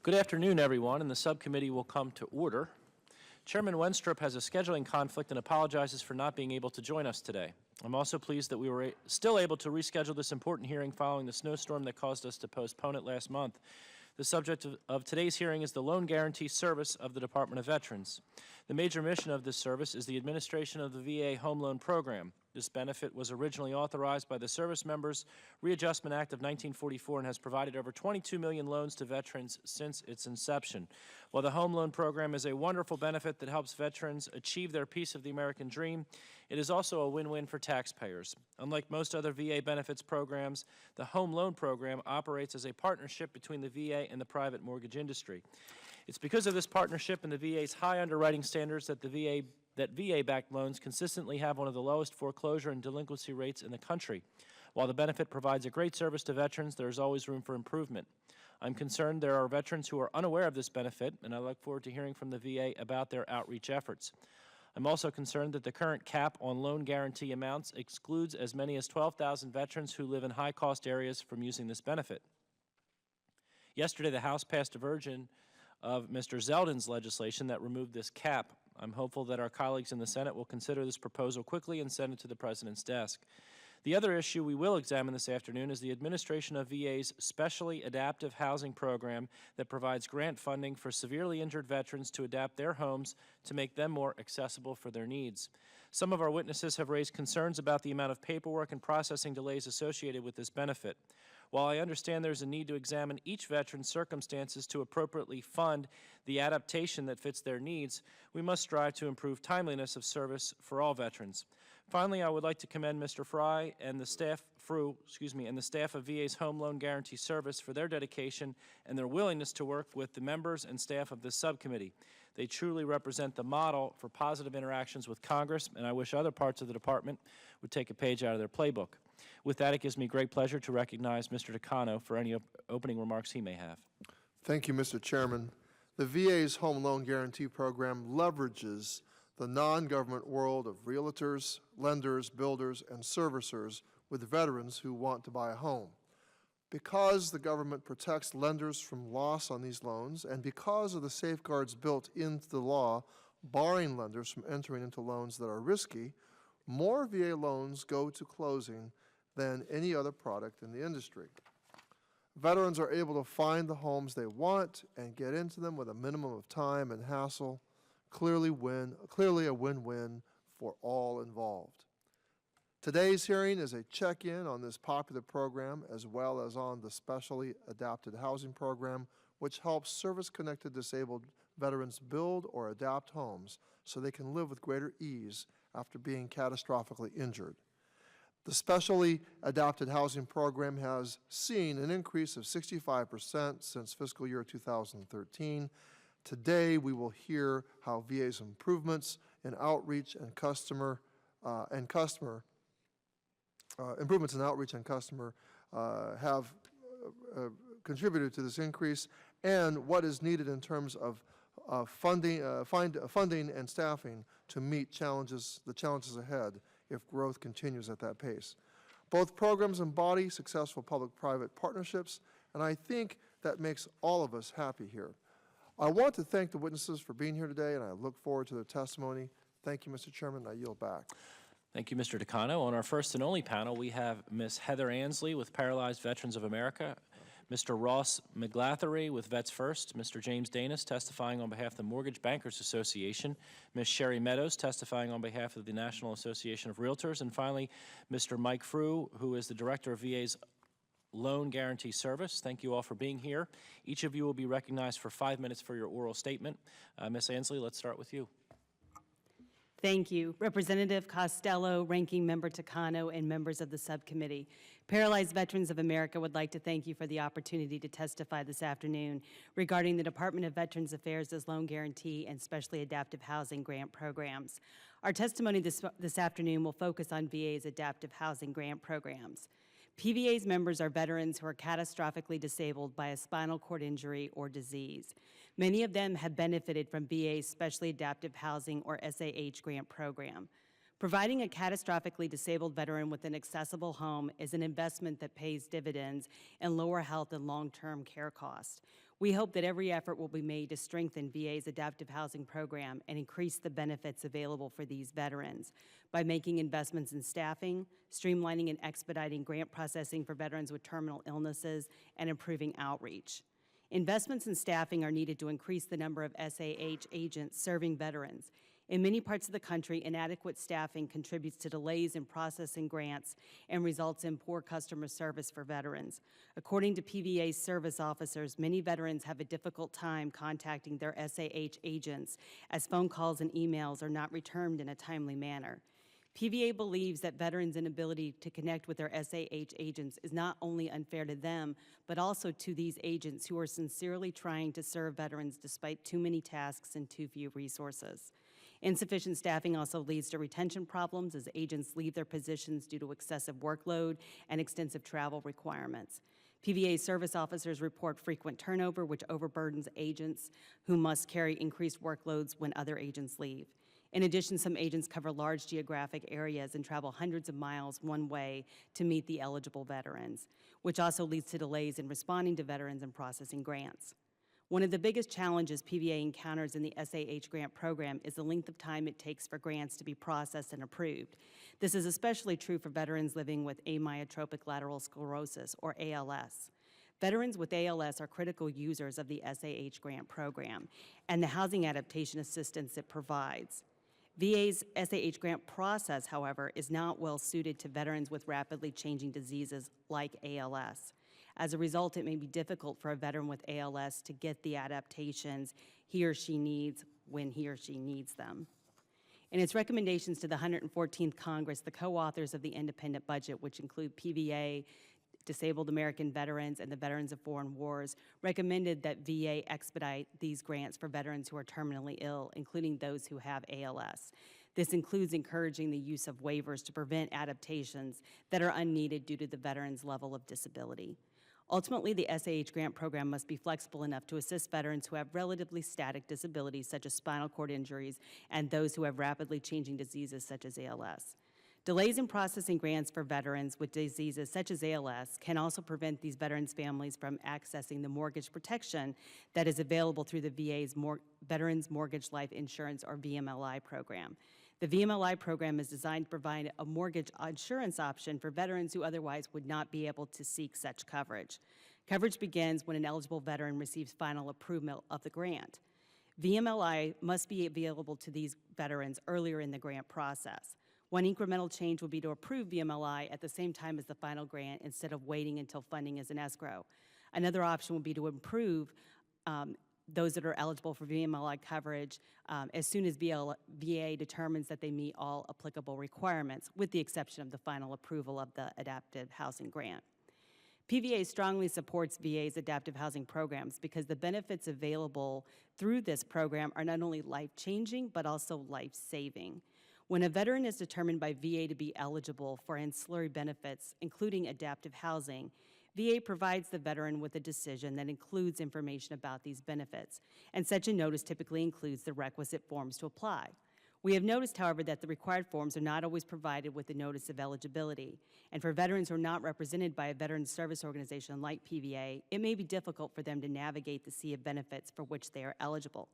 Good afternoon, everyone, and the subcommittee will come to order. Chairman Wenstrup has a scheduling conflict and apologizes for not being able to join us today. I'm also pleased that we were still able to reschedule this important hearing following the snowstorm that caused us to postpone it last month. The subject of today's hearing is the Loan Guarantee Service of the Department of Veterans. The major mission of this service is the administration of the VA Home Loan Program. This benefit was originally authorized by the Service Members Readjustment Act of 1944 and has provided over 22 million loans to veterans since its inception. While the Home Loan Program is a wonderful benefit that helps veterans achieve their piece of the American dream, it is also a win-win for taxpayers. Unlike most other VA benefits programs, the Home Loan Program operates as a partnership between the VA and the private mortgage industry. It's because of this partnership and the VA's high underwriting standards that VA-backed loans consistently have one of the lowest foreclosure and delinquency rates in the country. While the benefit provides a great service to veterans, there is always room for improvement. I'm concerned there are veterans who are unaware of this benefit, and I look forward to hearing from the VA about their outreach efforts. I'm also concerned that the current cap on loan guarantee amounts excludes as many as 12,000 veterans who live in high-cost areas from using this benefit. Yesterday, the House passed a version of Mr. Zeldin's legislation that removed this cap. I'm hopeful that our colleagues in the Senate will consider this proposal quickly and send it to the President's desk. The other issue we will examine this afternoon is the administration of VA's Specially Adaptive Housing Program that provides grant funding for severely injured veterans to adapt their homes to make them more accessible for their needs. Some of our witnesses have raised concerns about the amount of paperwork and processing delays associated with this benefit. While I understand there's a need to examine each veteran's circumstances to appropriately fund the adaptation that fits their needs, we must strive to improve timeliness of service for all veterans. Finally, I would like to commend Mr. Frueh and the staff of VA's Home Loan Guarantee Service for their dedication and their willingness to work with the members and staff of this subcommittee. They truly represent the model for positive interactions with Congress, and I wish other parts of the department would take a page out of their playbook. With that, it gives me great pleasure to recognize Mr. Takano for any opening remarks he may have. Thank you, Mr. Chairman. The VA's Home Loan Guarantee Program leverages the non-government world of realtors, lenders, builders, and servicers with veterans who want to buy a home. Because the government protects lenders from loss on these loans, and because of the safeguards built into the law barring lenders from entering into loans that are risky, more VA loans go to closing than any other product in the industry. Veterans are able to find the homes they want and get into them with a minimum of time and hassle, clearly a win-win for all involved. Today's hearing is a check-in on this popular program as well as on the Specially Adapted Housing Program, which helps service-connected disabled veterans build or adapt homes so they can live with greater ease after being catastrophically injured. The Specially Adapted Housing Program has seen an increase of 65% since fiscal year 2013. Today, we will hear how VA's improvements in outreach and customer have contributed to this increase, and what is needed in terms of funding and staffing to meet the challenges ahead if growth continues at that pace. Both programs embody successful public-private partnerships, and I think that makes all of us happy here. I want to thank the witnesses for being here today, and I look forward to their testimony. Thank you, Mr. Chairman. I yield back. Thank you, Mr. Takano. On our first and only panel, we have Ms. Heather Ansley with Paralyzed Veterans of America, Mr. Ross Meglathery with VetsFirst, Mr. James Danis testifying on behalf of the Mortgage Bankers Association, Ms. Sherri Meadows testifying on behalf of the National Association of Realtors, and finally, Mr. Mike Frueh, who is the Director of VA's Loan Guarantee Service. Thank you all for being here. Each of you will be recognized for 5 minutes for your oral statement. Ms. Ansley, let's start with you. Thank you. Representative Costello, Ranking Member Takano, and members of the subcommittee. Paralyzed Veterans of America would like to thank you for the opportunity to testify this afternoon regarding the Department of Veterans Affairs' Loan Guarantee and Specially Adaptive Housing Grant programs. Our testimony this afternoon will focus on VA's adaptive housing grant programs. PVA's members are veterans who are catastrophically disabled by a spinal cord injury or disease. Many of them have benefited from VA's Specially Adaptive Housing or SAH grant program. Providing a catastrophically disabled veteran with an accessible home is an investment that pays dividends and lower health and long-term care costs. We hope that every effort will be made to strengthen VA's adaptive housing program and increase the benefits available for these veterans by making investments in staffing, streamlining and expediting grant processing for veterans with terminal illnesses, and improving outreach. Investments in staffing are needed to increase the number of SAH agents serving veterans. In many parts of the country, inadequate staffing contributes to delays in processing grants and results in poor customer service for veterans. According to PVA service officers, many veterans have a difficult time contacting their SAH agents as phone calls and emails are not returned in a timely manner. PVA believes that veterans' inability to connect with their SAH agents is not only unfair to them, but also to these agents who are sincerely trying to serve veterans despite too many tasks and too few resources. Insufficient staffing also leads to retention problems as agents leave their positions due to excessive workload and extensive travel requirements. PVA service officers report frequent turnover, which overburdens agents who must carry increased workloads when other agents leave. In addition, some agents cover large geographic areas and travel hundreds of miles one way to meet the eligible veterans, which also leads to delays in responding to veterans and processing grants. One of the biggest challenges PVA encounters in the SAH grant program is the length of time it takes for grants to be processed and approved. This is especially true for veterans living with amyotrophic lateral sclerosis, or ALS. Veterans with ALS are critical users of the SAH grant program and the housing adaptation assistance it provides. VA's SAH grant process, however, is not well suited to veterans with rapidly changing diseases like ALS. As a result, it may be difficult for a veteran with ALS to get the adaptations he or she needs when he or she needs them. In its recommendations to the 114th Congress, the co-authors of the independent budget, which include PVA, Disabled American Veterans, and the Veterans of Foreign Wars, recommended that VA expedite these grants for veterans who are terminally ill, including those who have ALS. This includes encouraging the use of waivers to prevent adaptations that are unneeded due to the veteran's level of disability. Ultimately, the SAH grant program must be flexible enough to assist veterans who have relatively static disabilities such as spinal cord injuries and those who have rapidly changing diseases such as ALS. Delays in processing grants for veterans with diseases such as ALS can also prevent these veterans' families from accessing the mortgage protection that is available through the VA's Veterans Mortgage Life Insurance, or VMLI program. The VMLI program is designed to provide a mortgage insurance option for veterans who otherwise would not be able to seek such coverage. Coverage begins when an eligible veteran receives final approval of the grant. VMLI must be available to these veterans earlier in the grant process. One incremental change would be to approve VMLI at the same time as the final grant instead of waiting until funding is in escrow. Another option would be to improve those that are eligible for VMLI coverage as soon as VA determines that they meet all applicable requirements, with the exception of the final approval of the adaptive housing grant. PVA strongly supports VA's adaptive housing programs because the benefits available through this program are not only life-changing, but also life-saving. When a veteran is determined by VA to be eligible for ancillary benefits, including adaptive housing, VA provides the veteran with a decision that includes information about these benefits, and such a notice typically includes the requisite forms to apply. We have noticed, however, that the required forms are not always provided with the notice of eligibility, and for veterans who are not represented by a veterans service organization like PVA, it may be difficult for them to navigate the sea of benefits for which they are eligible.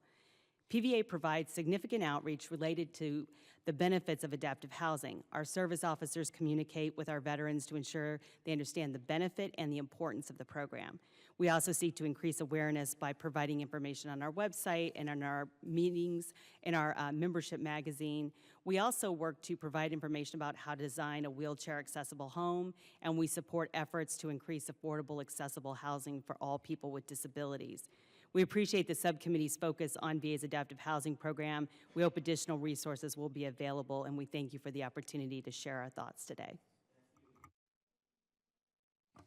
PVA provides significant outreach related to the benefits of adaptive housing. Our service officers communicate with our veterans to ensure they understand the benefit and the importance of the program. We also seek to increase awareness by providing information on our website and on our meetings, in our membership magazine. We also work to provide information about how to design a wheelchair-accessible home, and we support efforts to increase affordable, accessible housing for all people with disabilities. We appreciate the subcommittee's focus on VA's adaptive housing program. We hope additional resources will be available, and we thank you for the opportunity to share our thoughts today.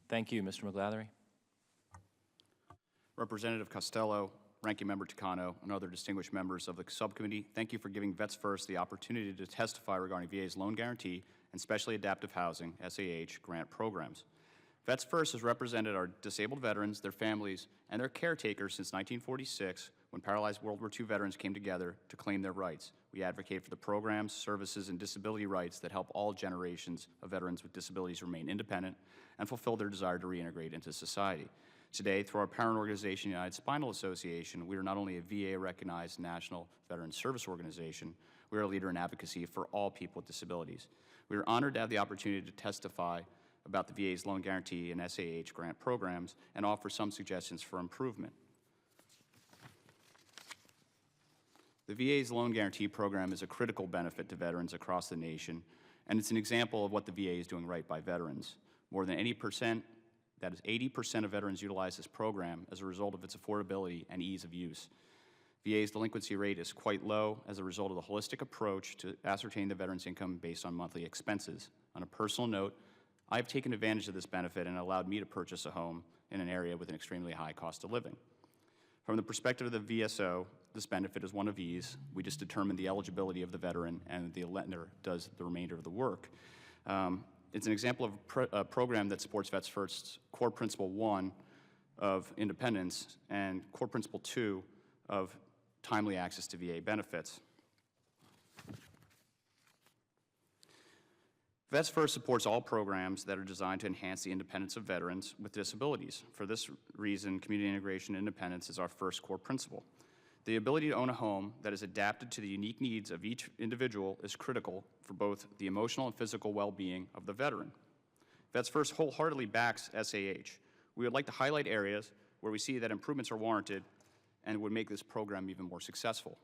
Thank you, Mr. Meglathery. Representative Costello, Ranking Member Takano, and other distinguished members of the subcommittee, thank you for giving VetsFirst the opportunity to testify regarding VA's loan guarantee and specially adaptive housing, SAH, grant programs. VetsFirst has represented our disabled veterans, their families, and their caretakers since 1946, when paralyzed World War II veterans came together to claim their rights. We advocate for the programs, services, and disability rights that help all generations of veterans with disabilities remain independent and fulfill their desire to reintegrate into society. Today, through our parent organization, United Spinal Association, we are not only a VA-recognized national veteran service organization, we are a leader in advocacy for all people with disabilities. We are honored to have the opportunity to testify about the VA's loan guarantee and SAH grant programs and offer some suggestions for improvement. The VA's loan guarantee program is a critical benefit to veterans across the nation, and it's an example of what the VA is doing right by veterans. More than 80%, that is 80% of veterans utilize this program as a result of its affordability and ease of use. VA's delinquency rate is quite low as a result of the holistic approach to ascertain the veteran's income based on monthly expenses. On a personal note, I have taken advantage of this benefit and allowed me to purchase a home in an area with an extremely high cost of living. From the perspective of the VSO, this benefit is one of ease. We just determine the eligibility of the veteran, and the lender does the remainder of the work. It's an example of a program that supports VetsFirst's core principle 1 of independence and core principle 2 of timely access to VA benefits. VetsFirst supports all programs that are designed to enhance the independence of veterans with disabilities. For this reason, community integration and independence is our first core principle. The ability to own a home that is adapted to the unique needs of each individual is critical for both the emotional and physical well-being of the veteran. VetsFirst wholeheartedly backs SAH. We would like to highlight areas where we see that improvements are warranted and would make this program even more successful.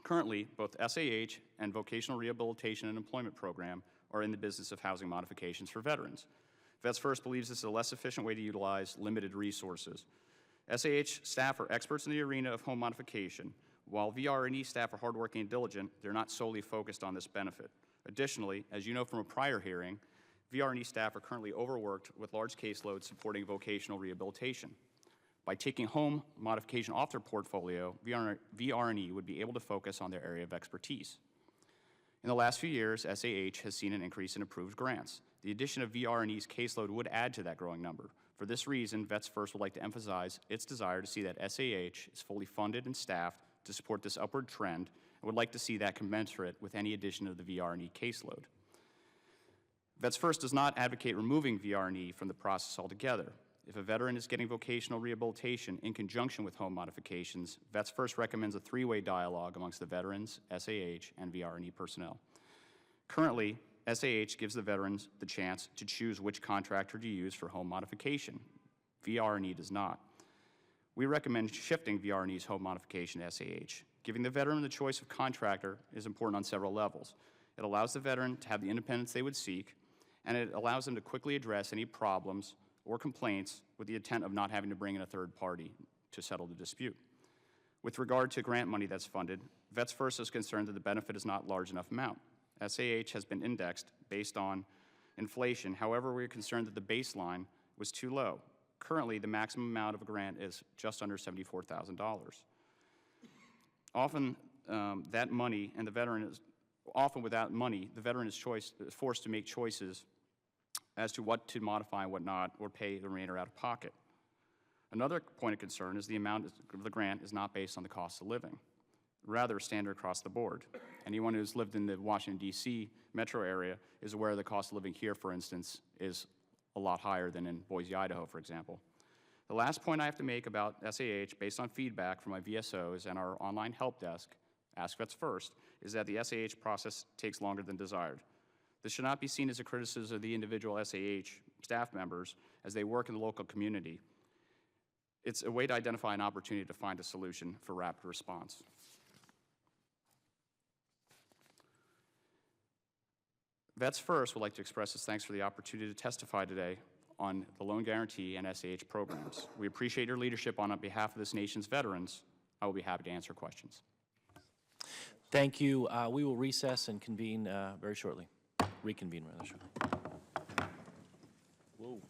Currently, both SAH and Vocational Rehabilitation and Employment Program are in the business of housing modifications for veterans. VetsFirst believes this is a less efficient way to utilize limited resources. SAH staff are experts in the arena of home modification. While VR&E staff are hardworking and diligent, they're not solely focused on this benefit. Additionally, as you know from a prior hearing, VR&E staff are currently overworked with large caseloads supporting vocational rehabilitation. By taking home modification off their portfolio, VR&E would be able to focus on their area of expertise. In the last few years, SAH has seen an increase in approved grants. The addition of VR&E's caseload would add to that growing number. For this reason, VetsFirst would like to emphasize its desire to see that SAH is fully funded and staffed to support this upward trend, and would like to see that commensurate with any addition of the VR&E caseload. VetsFirst does not advocate removing VR&E from the process altogether. If a veteran is getting vocational rehabilitation in conjunction with home modifications, VetsFirst recommends a three-way dialogue amongst the veterans, SAH, and VR&E personnel. Currently, SAH gives the veterans the chance to choose which contractor to use for home modification. VR&E does not. We recommend shifting VR&E's home modification to SAH. Giving the veteran the choice of contractor is important on several levels. It allows the veteran to have the independence they would seek, and it allows them to quickly address any problems or complaints with the intent of not having to bring in a third party to settle the dispute. With regard to grant money that's funded, VetsFirst is concerned that the benefit is not large enough amount. SAH has been indexed based on inflation. However, we're concerned that the baseline was too low. Currently, the maximum amount of a grant is just under $74,000. Often, that money, and the veteran is often without money, the veteran is forced to make choices as to what to modify and what not, or pay the remainder out of pocket. Another point of concern is the amount of the grant is not based on the cost of living, rather standard across the board. Anyone who's lived in the Washington, D.C. metro area is aware the cost of living here, for instance, is a lot higher than in Boise, Idaho, for example. The last point I have to make about SAH, based on feedback from my VSOs and our online help desk, Ask VetsFirst, is that the SAH process takes longer than desired. This should not be seen as a criticism of the individual SAH staff members as they work in the local community. It's a way to identify an opportunity to find a solution for rapid response. VetsFirst would like to express its thanks for the opportunity to testify today on the loan guarantee and SAH programs. We appreciate your leadership on behalf of this nation's veterans. I will be happy to answer questions. Thank you. We will recess and convene very shortly. Reconvene rather shortly. Whoa.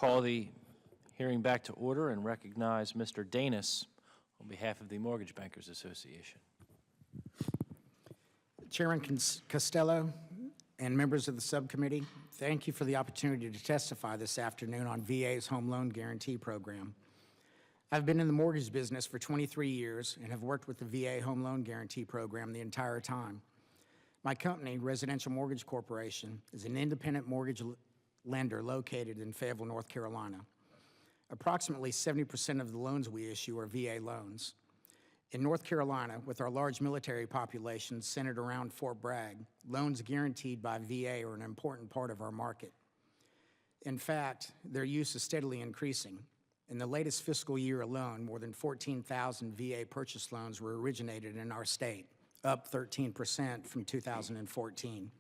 call the hearing back to order and recognize Mr. Danis on behalf of the Mortgage Bankers Association. Chairman Costello and members of the subcommittee, thank you for the opportunity to testify this afternoon on VA's Home Loan Guarantee Program. I've been in the mortgage business for 23 years and have worked with the VA Home Loan Guarantee Program the entire time. My company, Residential Mortgage Corporation, is an independent mortgage lender located in Fayetteville, North Carolina. Approximately 70% of the loans we issue are VA loans. In North Carolina, with our large military population centered around Fort Bragg, loans guaranteed by VA are an important part of our market. In fact, their use is steadily increasing. In the latest fiscal year alone, more than 14,000 VA purchase loans were originated in our state, up 13% from 2014.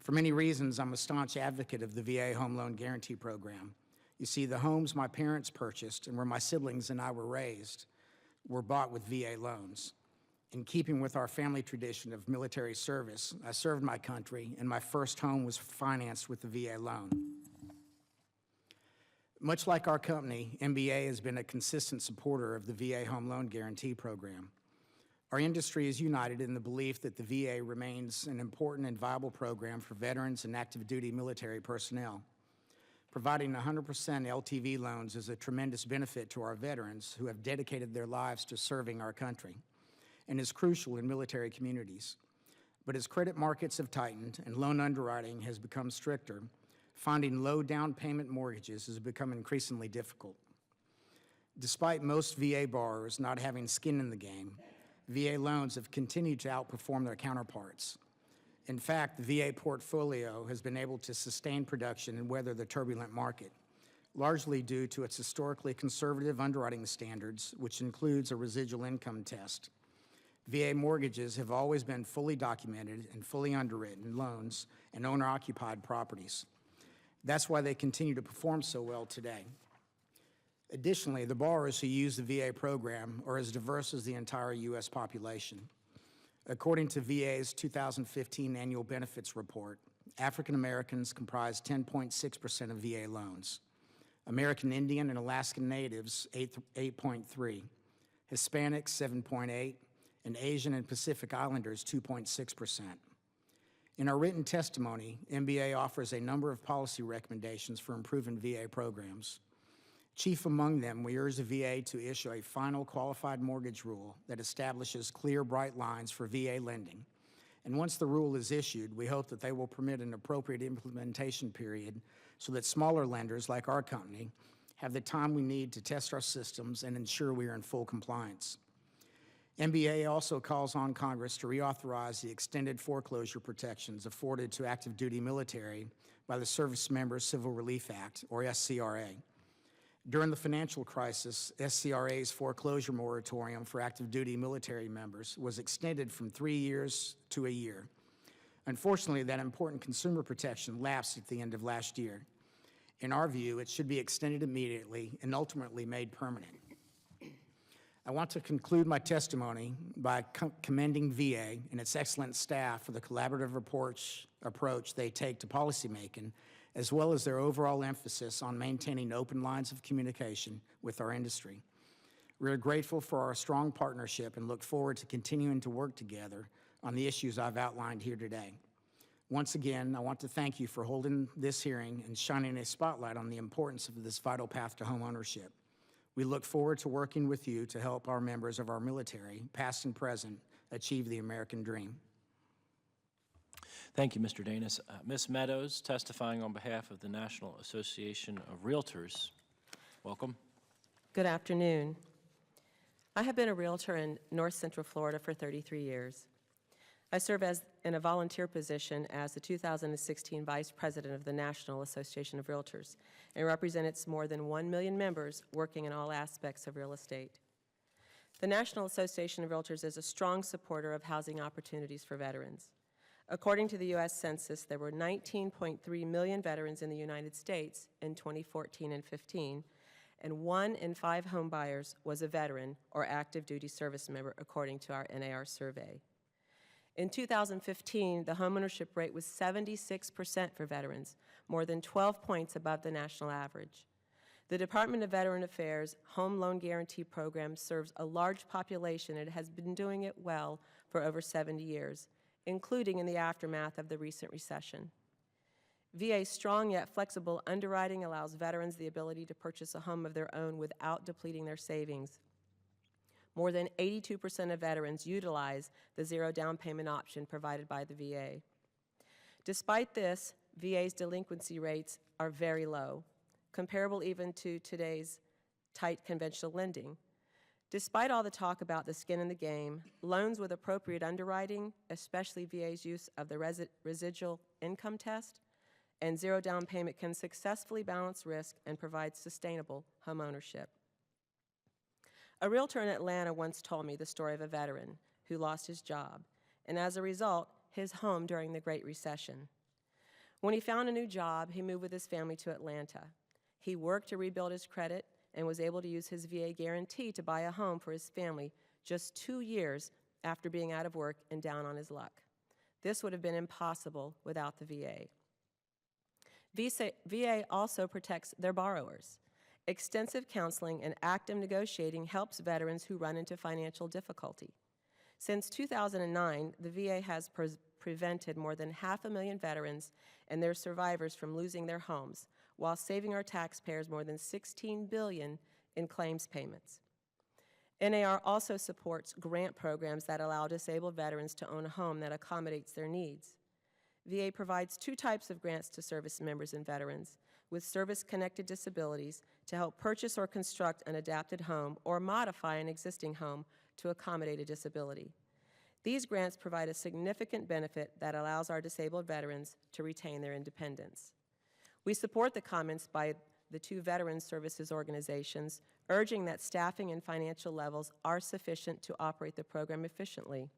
For many reasons, I'm a staunch advocate of the VA Home Loan Guarantee Program. You see, the homes my parents purchased and where my siblings and I were raised were bought with VA loans. In keeping with our family tradition of military service, I served my country, and my first home was financed with the VA loan. Much like our company, MBA has been a consistent supporter of the VA Home Loan Guarantee Program. Our industry is united in the belief that the VA remains an important and viable program for veterans and active duty military personnel. Providing 100% LTV loans is a tremendous benefit to our veterans who have dedicated their lives to serving our country and is crucial in military communities. But as credit markets have tightened and loan underwriting has become stricter, finding low down payment mortgages has become increasingly difficult. Despite most VA borrowers not having skin in the game, VA loans have continued to outperform their counterparts. In fact, the VA portfolio has been able to sustain production and weather the turbulent market, largely due to its historically conservative underwriting standards, which includes a residual income test. VA mortgages have always been fully documented and fully underwritten loans and owner-occupied properties. That's why they continue to perform so well today. Additionally, the borrowers who use the VA program are as diverse as the entire U.S. population. According to VA's 2015 annual benefits report, African Americans comprise 10.6% of VA loans, American Indian and Alaskan Natives 8.3%, Hispanics 7.8%, and Asian and Pacific Islanders 2.6%. In our written testimony, MBA offers a number of policy recommendations for improving VA programs. Chief among them, we urge the VA to issue a final qualified mortgage rule that establishes clear, bright lines for VA lending. And once the rule is issued, we hope that they will permit an appropriate implementation period so that smaller lenders like our company have the time we need to test our systems and ensure we are in full compliance. MBA also calls on Congress to reauthorize the extended foreclosure protections afforded to active duty military by the Service Members Civil Relief Act, or SCRA. During the financial crisis, SCRA's foreclosure moratorium for active duty military members was extended from 3 years to a year. Unfortunately, that important consumer protection lapsed at the end of last year. In our view, it should be extended immediately and ultimately made permanent. I want to conclude my testimony by commending VA and its excellent staff for the collaborative approach they take to policymaking, as well as their overall emphasis on maintaining open lines of communication with our industry. We are grateful for our strong partnership and look forward to continuing to work together on the issues I've outlined here today. Once again, I want to thank you for holding this hearing and shining a spotlight on the importance of this vital path to home ownership. We look forward to working with you to help our members of our military, past and present, achieve the American dream. Thank you, Mr. Danis. Ms. Meadows, testifying on behalf of the National Association of Realtors. Welcome. Good afternoon. I have been a realtor in North Central Florida for 33 years. I serve in a volunteer position as the 2016 Vice President of the National Association of Realtors and represent its more than 1 million members working in all aspects of real estate. The National Association of Realtors is a strong supporter of housing opportunities for veterans. According to the U.S. Census, there were 19.3 million veterans in the United States in 2014 and 15, and 1 in 5 home buyers was a veteran or active duty service member, according to our NAR survey. In 2015, the homeownership rate was 76% for veterans, more than 12 points above the national average. The Department of Veteran Affairs Home Loan Guarantee Program serves a large population and has been doing it well for over 70 years, including in the aftermath of the recent recession. VA's strong yet flexible underwriting allows veterans the ability to purchase a home of their own without depleting their savings. More than 82% of veterans utilize the zero down payment option provided by the VA. Despite this, VA's delinquency rates are very low, comparable even to today's tight conventional lending. Despite all the talk about the skin in the game, loans with appropriate underwriting, especially VA's use of the residual income test and zero down payment, can successfully balance risk and provide sustainable home ownership. A realtor in Atlanta once told me the story of a veteran who lost his job, and as a result, his home during the Great Recession. When he found a new job, he moved with his family to Atlanta. He worked to rebuild his credit and was able to use his VA guarantee to buy a home for his family just 2 years after being out of work and down on his luck. This would have been impossible without the VA. VA also protects their borrowers. Extensive counseling and active negotiating helps veterans who run into financial difficulty. Since 2009, the VA has prevented more than 500,000 veterans and their survivors from losing their homes, while saving our taxpayers more than $16 billion in claims payments. NAR also supports grant programs that allow disabled veterans to own a home that accommodates their needs. VA provides 2 types of grants to service members and veterans with service-connected disabilities to help purchase or construct an adapted home or modify an existing home to accommodate a disability. These grants provide a significant benefit that allows our disabled veterans to retain their independence. We support the comments by the 2 veteran services organizations urging that staffing and financial levels are sufficient to operate the program efficiently.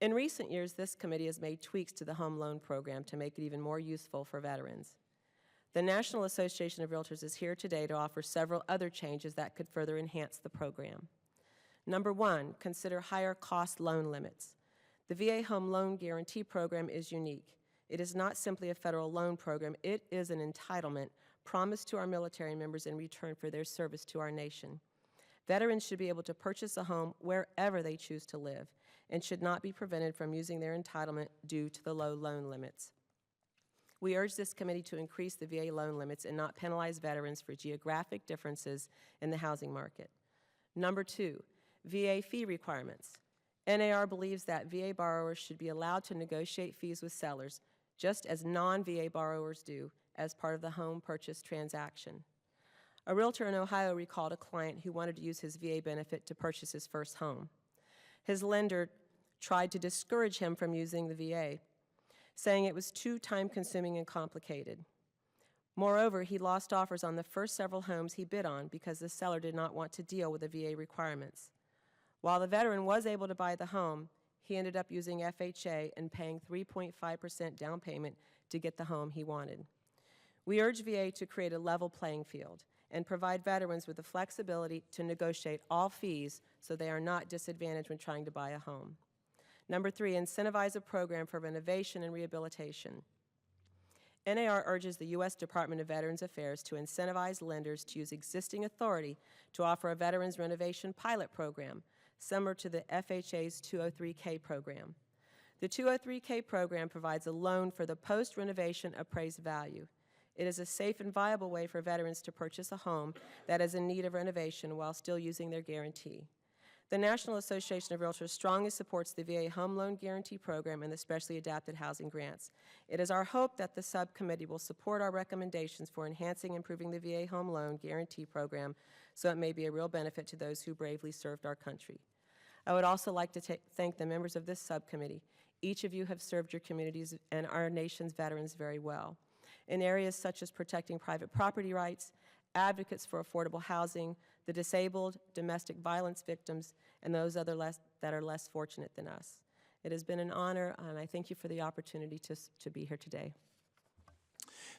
In recent years, this committee has made tweaks to the home loan program to make it even more useful for veterans. The National Association of Realtors is here today to offer several other changes that could further enhance the program. Number 1, consider higher cost loan limits. The VA Home Loan Guarantee Program is unique. It is not simply a federal loan program, it is an entitlement promised to our military members in return for their service to our nation. Veterans should be able to purchase a home wherever they choose to live and should not be prevented from using their entitlement due to the low loan limits. We urge this committee to increase the VA loan limits and not penalize veterans for geographic differences in the housing market. Number 2, VA fee requirements. NAR believes that VA borrowers should be allowed to negotiate fees with sellers, just as non-VA borrowers do as part of the home purchase transaction. A realtor in Ohio recalled a client who wanted to use his VA benefit to purchase his first home. His lender tried to discourage him from using the VA, saying it was too time-consuming and complicated. Moreover, he lost offers on the first several homes he bid on because the seller did not want to deal with the VA requirements. While the veteran was able to buy the home, he ended up using FHA and paying 3.5% down payment to get the home he wanted. We urge VA to create a level playing field and provide veterans with the flexibility to negotiate all fees so they are not disadvantaged when trying to buy a home. Number 3, incentivize a program for renovation and rehabilitation. NAR urges the U.S. Department of Veterans Affairs to incentivize lenders to use existing authority to offer a veterans renovation pilot program, similar to the FHA's 203K program. The 203K program provides a loan for the post-renovation appraised value. It is a safe and viable way for veterans to purchase a home that is in need of renovation while still using their guarantee. The National Association of Realtors strongly supports the VA Home Loan Guarantee Program and the Specially Adapted Housing Grants. It is our hope that the subcommittee will support our recommendations for enhancing and improving the VA Home Loan Guarantee Program so it may be a real benefit to those who bravely served our country. I would also like to thank the members of this subcommittee. Each of you have served your communities and our nation's veterans very well in areas such as protecting private property rights, advocates for affordable housing, the disabled, domestic violence victims, and those that are less fortunate than us. It has been an honor, and I thank you for the opportunity to be here today.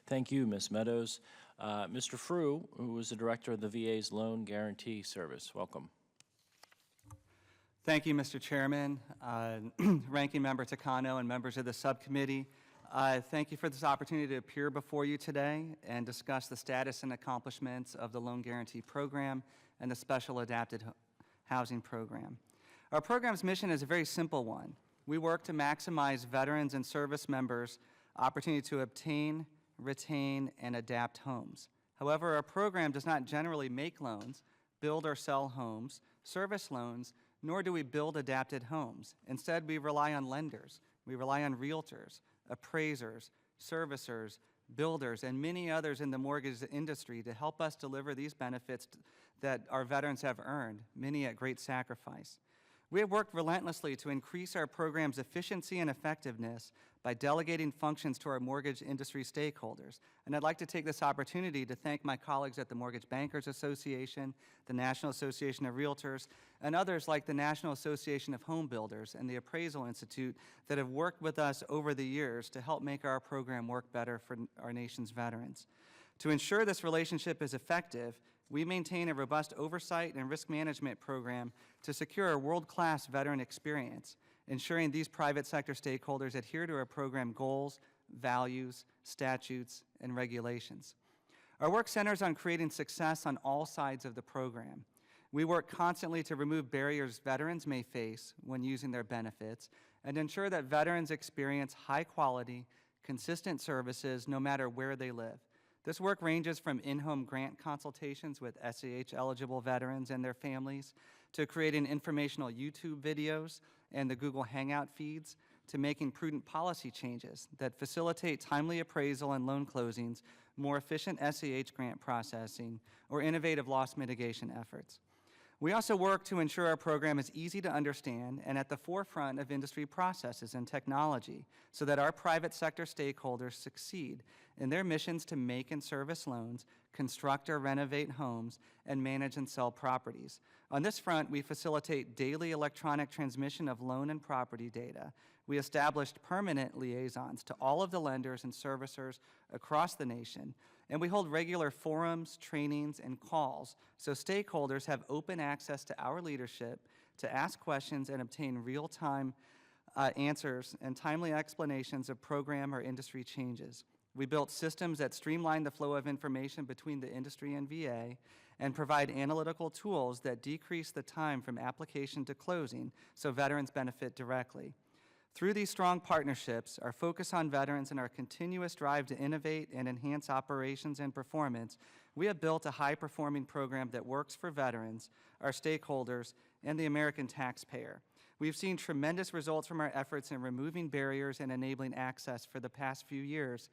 Thank you, Ms. Meadows. Mr. Frueh, who is the director of the VA's Loan Guarantee Service, welcome. Thank you, Mr. Chairman, Ranking Member Takano, and members of the subcommittee. Thank you for this opportunity to appear before you today and discuss the status and accomplishments of the Loan Guarantee Program and the Special Adapted Housing Program. Our program's mission is a very simple one. We work to maximize veterans and service members' opportunity to obtain, retain, and adapt homes. However, our program does not generally make loans, build or sell homes, service loans, nor do we build adapted homes. Instead, we rely on lenders, we rely on realtors, appraisers, servicers, builders, and many others in the mortgage industry to help us deliver these benefits that our veterans have earned, many at great sacrifice. We have worked relentlessly to increase our program's efficiency and effectiveness by delegating functions to our mortgage industry stakeholders. And I'd like to take this opportunity to thank my colleagues at the Mortgage Bankers Association, the National Association of Realtors, and others like the National Association of Home Builders and the Appraisal Institute that have worked with us over the years to help make our program work better for our nation's veterans. To ensure this relationship is effective, we maintain a robust oversight and risk management program to secure a world-class veteran experience, ensuring these private sector stakeholders adhere to our program goals, values, statutes, and regulations. Our work centers on creating success on all sides of the program. We work constantly to remove barriers veterans may face when using their benefits and ensure that veterans experience high-quality, consistent services no matter where they live. This work ranges from in-home grant consultations with SAH-eligible veterans and their families, to creating informational YouTube videos and the Google Hangout feeds, to making prudent policy changes that facilitate timely appraisal and loan closings, more efficient SAH grant processing, or innovative loss mitigation efforts. We also work to ensure our program is easy to understand and at the forefront of industry processes and technology so that our private sector stakeholders succeed in their missions to make and service loans, construct or renovate homes, and manage and sell properties. On this front, we facilitate daily electronic transmission of loan and property data. We established permanent liaisons to all of the lenders and servicers across the nation, and we hold regular forums, trainings, and calls so stakeholders have open access to our leadership to ask questions and obtain real-time answers and timely explanations of program or industry changes. We built systems that streamline the flow of information between the industry and VA and provide analytical tools that decrease the time from application to closing so veterans benefit directly. Through these strong partnerships, our focus on veterans and our continuous drive to innovate and enhance operations and performance, we have built a high-performing program that works for veterans, our stakeholders, and the American taxpayer. We've seen tremendous results from our efforts in removing barriers and enabling access for the past few years.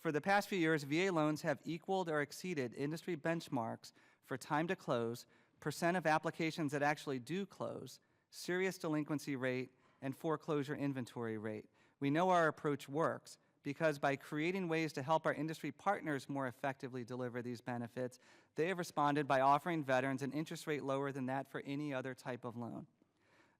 For the past few years, VA loans have equaled or exceeded industry benchmarks for time to close, percent of applications that actually do close, serious delinquency rate, and foreclosure inventory rate. We know our approach works because by creating ways to help our industry partners more effectively deliver these benefits, they have responded by offering veterans an interest rate lower than that for any other type of loan.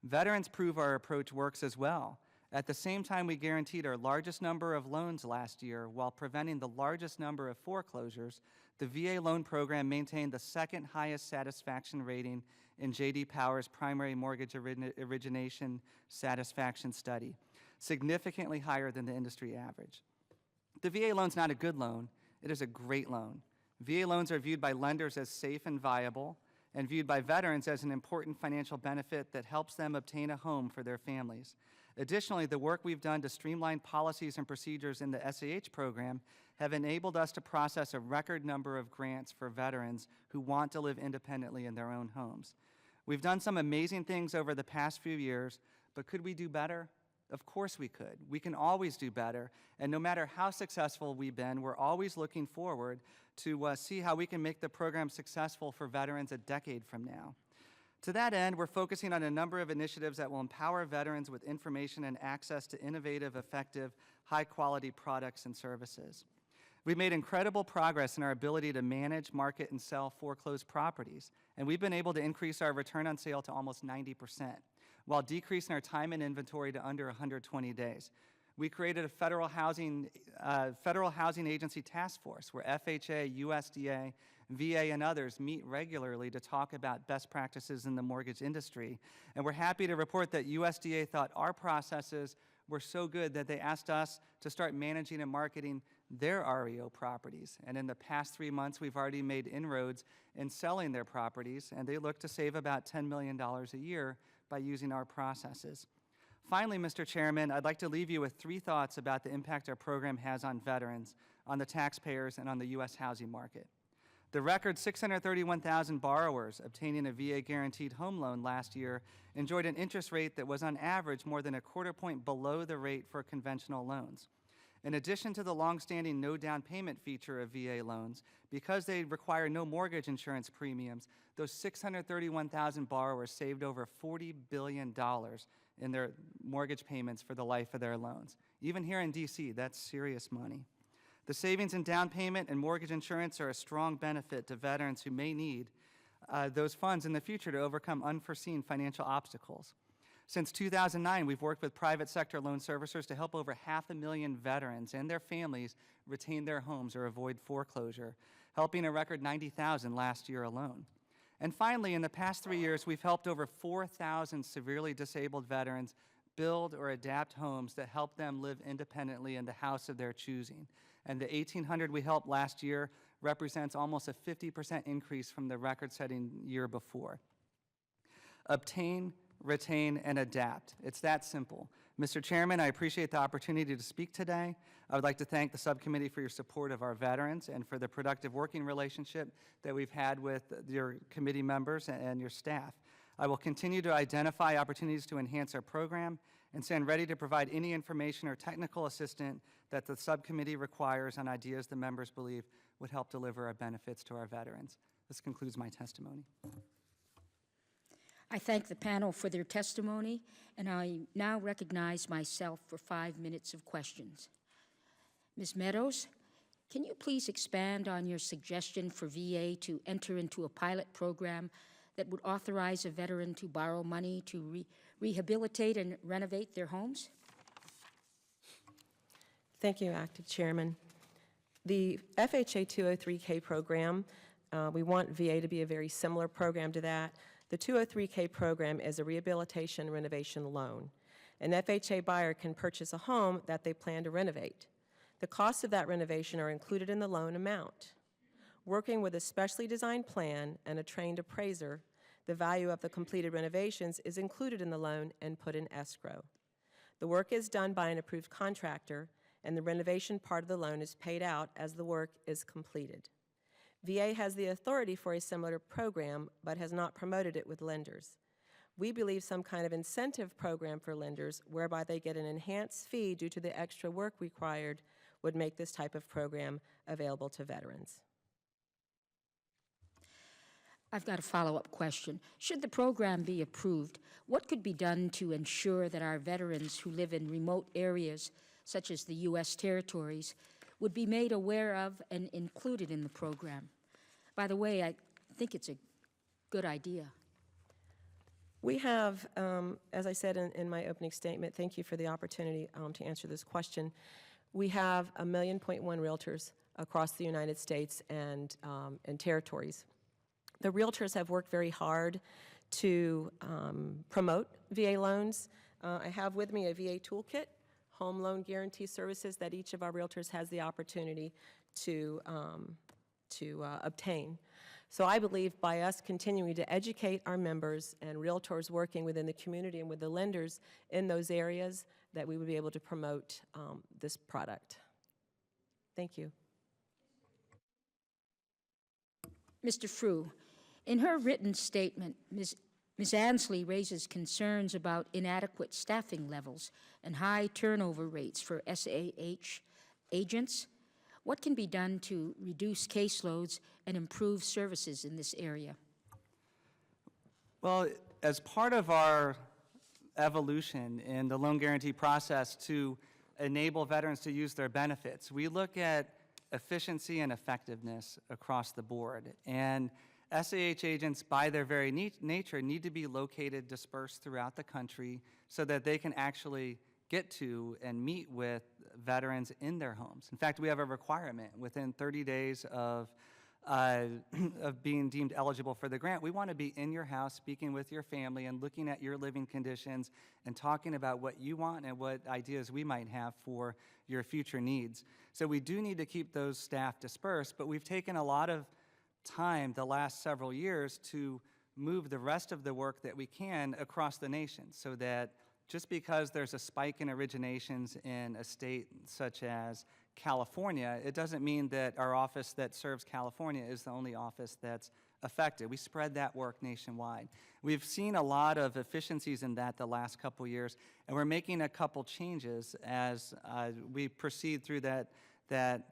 Veterans prove our approach works as well. At the same time, we guaranteed our largest number of loans last year while preventing the largest number of foreclosures. The VA loan program maintained the second highest satisfaction rating in J.D. Power's primary mortgage origination satisfaction study, significantly higher than the industry average. The VA loan's not a good loan, it is a great loan. VA loans are viewed by lenders as safe and viable, and viewed by veterans as an important financial benefit that helps them obtain a home for their families. Additionally, the work we've done to streamline policies and procedures in the SAH program have enabled us to process a record number of grants for veterans who want to live independently in their own homes. We've done some amazing things over the past few years, but could we do better? Of course we could. We can always do better, and no matter how successful we've been, we're always looking forward to see how we can make the program successful for veterans a decade from now. To that end, we're focusing on a number of initiatives that will empower veterans with information and access to innovative, effective, high-quality products and services. We've made incredible progress in our ability to manage, market, and sell foreclosed properties, and we've been able to increase our return on sale to almost 90%, while decreasing our time in inventory to under 120 days. We created a Federal Housing Agency task force where FHA, USDA, VA, and others meet regularly to talk about best practices in the mortgage industry. And we're happy to report that USDA thought our processes were so good that they asked us to start managing and marketing their REO properties. And in the past 3 months, we've already made inroads in selling their properties, and they look to save about $10 million a year by using our processes. Finally, Mr. Chairman, I'd like to leave you with 3 thoughts about the impact our program has on veterans, on the taxpayers, and on the U.S. housing market. The record 631,000 borrowers obtaining a VA guaranteed home loan last year enjoyed an interest rate that was on average more than a quarter point below the rate for conventional loans. In addition to the longstanding no down payment feature of VA loans, because they require no mortgage insurance premiums, those 631,000 borrowers saved over $40 billion in their mortgage payments for the life of their loans. Even here in DC, that's serious money. The savings in down payment and mortgage insurance are a strong benefit to veterans who may need those funds in the future to overcome unforeseen financial obstacles. Since 2009, we've worked with private sector loan servicers to help over 500,000 veterans and their families retain their homes or avoid foreclosure, helping a record 90,000 last year alone. And finally, in the past 3 years, we've helped over 4,000 severely disabled veterans build or adapt homes that help them live independently in the house of their choosing. And the 1,800 we helped last year represents almost a 50% increase from the record-setting year before. Obtain, retain, and adapt. It's that simple. Mr. Chairman, I appreciate the opportunity to speak today. I would like to thank the subcommittee for your support of our veterans and for the productive working relationship that we've had with your committee members and your staff. I will continue to identify opportunities to enhance our program and stand ready to provide any information or technical assistance that the subcommittee requires on ideas the members believe would help deliver our benefits to our veterans. This concludes my testimony. I thank the panel for their testimony, and I now recognize myself for 5 minutes of questions. Ms. Meadows, can you please expand on your suggestion for VA to enter into a pilot program that would authorize a veteran to borrow money to rehabilitate and renovate their homes? Thank you, Active Chairman. The FHA 203K program, we want VA to be a very similar program to that. The 203K program is a rehabilitation renovation loan. An FHA buyer can purchase a home that they plan to renovate. The costs of that renovation are included in the loan amount. Working with a specially designed plan and a trained appraiser, the value of the completed renovations is included in the loan and put in escrow. The work is done by an approved contractor, and the renovation part of the loan is paid out as the work is completed. VA has the authority for a similar program, but has not promoted it with lenders. We believe some kind of incentive program for lenders, whereby they get an enhanced fee due to the extra work required, would make this type of program available to veterans. I've got a follow-up question. Should the program be approved, what could be done to ensure that our veterans who live in remote areas, such as the U.S. territories, would be made aware of and included in the program? By the way, I think it's a good idea. We have, as I said in my opening statement, thank you for the opportunity to answer this question. We have 1.1 million realtors across the United States and territories. The realtors have worked very hard to promote VA loans. I have with me a VA toolkit, home loan guarantee services that each of our realtors has the opportunity to obtain. So I believe by us continuing to educate our members and realtors working within the community and with the lenders in those areas, that we would be able to promote this product. Thank you. Mr. Frueh, in her written statement, Ms. Ansley raises concerns about inadequate staffing levels and high turnover rates for SAH agents. What can be done to reduce caseloads and improve services in this area? Well, as part of our evolution in the loan guarantee process to enable veterans to use their benefits, we look at efficiency and effectiveness across the board. And SAH agents, by their very nature, need to be located, dispersed throughout the country so that they can actually get to and meet with veterans in their homes. In fact, we have a requirement within 30 days of of being deemed eligible for the grant. We want to be in your house, speaking with your family and looking at your living conditions and talking about what you want and what ideas we might have for your future needs. So we do need to keep those staff dispersed, but we've taken a lot of time the last several years to move the rest of the work that we can across the nation, so that just because there's a spike in originations in a state such as California, it doesn't mean that our office that serves California is the only office that's affected. We spread that work nationwide. We've seen a lot of efficiencies in that the last couple years, and we're making a couple changes as we proceed through that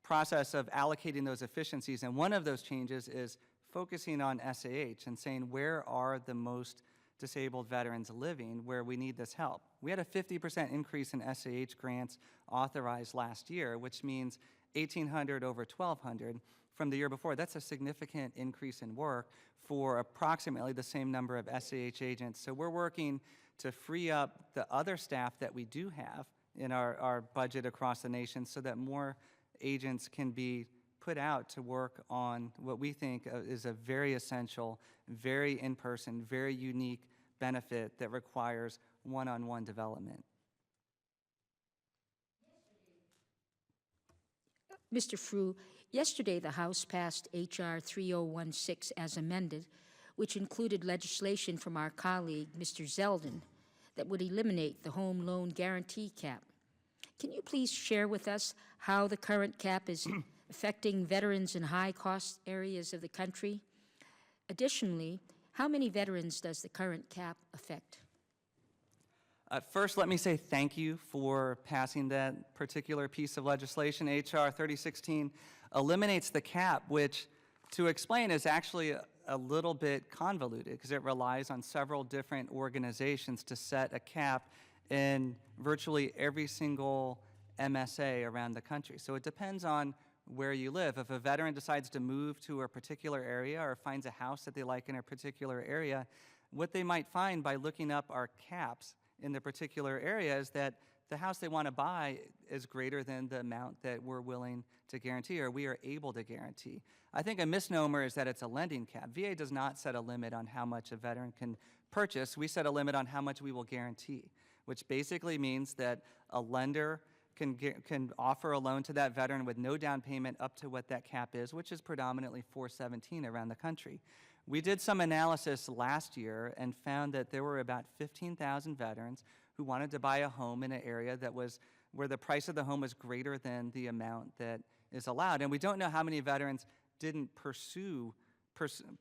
process of allocating those efficiencies. And one of those changes is focusing on SAH and saying, where are the most disabled veterans living where we need this help? We had a 50% increase in SAH grants authorized last year, which means 1,800 over 1,200 from the year before. That's a significant increase in work for approximately the same number of SAH agents. So we're working to free up the other staff that we do have in our budget across the nation so that more agents can be put out to work on what we think is a very essential, very in-person, very unique benefit that requires one-on-one development. Mr. Frueh, yesterday the House passed H.R. 3016 as amended, which included legislation from our colleague, Mr. Zeldin, that would eliminate the home loan guarantee cap. Can you please share with us how the current cap is affecting veterans in high-cost areas of the country? Additionally, how many veterans does the current cap affect? First, let me say thank you for passing that particular piece of legislation. H.R. 3016 eliminates the cap, which, to explain, is actually a little bit convoluted because it relies on several different organizations to set a cap in virtually every single MSA around the country. So it depends on where you live. If a veteran decides to move to a particular area or finds a house that they like in a particular area, what they might find by looking up our caps in the particular area is that the house they want to buy is greater than the amount that we're willing to guarantee or we are able to guarantee. I think a misnomer is that it's a lending cap. VA does not set a limit on how much a veteran can purchase. We set a limit on how much we will guarantee, which basically means that a lender can offer a loan to that veteran with no down payment up to what that cap is, which is predominantly $417 around the country. We did some analysis last year and found that there were about 15,000 veterans who wanted to buy a home in an area that was where the price of the home was greater than the amount that is allowed. And we don't know how many veterans didn't pursue